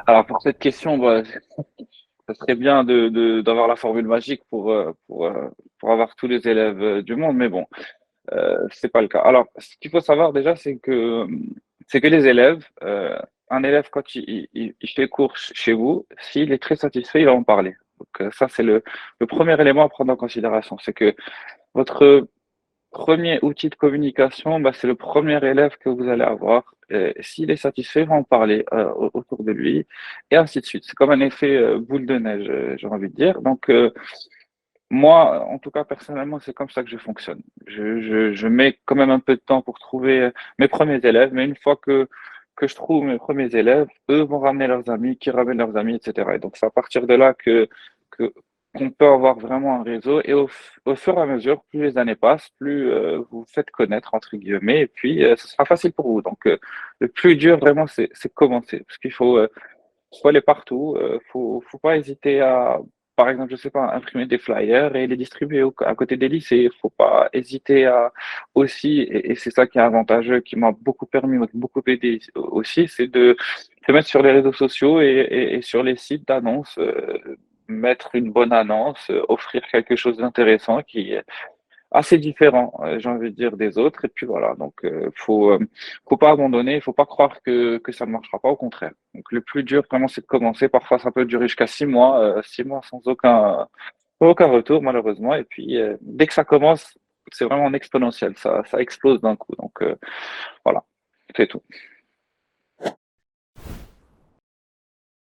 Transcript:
Alors pour cette question, bah, ça serait bien d'avoir la formule magique pour avoir tous les élèves du monde, mais bon, c'est pas le cas. Alors, ce qu'il faut savoir déjà, c'est que les élèves, un élève quand il fait cours chez vous, s'il est très satisfait, il va en parler. Donc ça, c'est le premier élément à prendre en considération, c'est que votre premier outil de communication, bah, c'est le premier élève que vous allez avoir. S'il est satisfait, il va en parler autour de lui, et ainsi de suite. C'est comme un effet boule de neige, j'ai envie de dire. Donc, moi, en tout cas, personnellement, c'est comme ça que je fonctionne. Je mets quand même un peu de temps pour trouver mes premiers élèves, mais une fois que je trouve mes premiers élèves, eux vont ramener leurs amis, qui ramènent leurs amis, etc. Et donc, c'est à partir de là que, qu'on peut avoir vraiment un réseau. Et au fur et à mesure, plus les années passent, plus vous vous faites connaître, entre guillemets, et puis ce sera facile pour vous. Donc, le plus dur, vraiment, c'est commencer. Parce qu'il faut aller partout. Faut pas hésiter à, par exemple, je sais pas, imprimer des flyers et les distribuer à côté des lycées. Faut pas hésiter à aussi, et c'est ça qui est avantageux, qui m'a beaucoup permis, m'a beaucoup aidé aussi, c'est de se mettre sur les réseaux sociaux et sur les sites d'annonces, mettre une bonne annonce, offrir quelque chose d'intéressant qui assez différent, j'ai envie de dire, des autres. Et puis voilà, donc faut pas abandonner, faut pas croire que ça ne marchera pas, au contraire. Donc le plus dur, vraiment, c'est de commencer. Parfois, ça peut durer jusqu'à 6 mois, 6 mois sans aucun retour, malheureusement. Et puis dès que ça commence, c'est vraiment exponentiel, ça explose d'un coup. Donc voilà, c'est tout.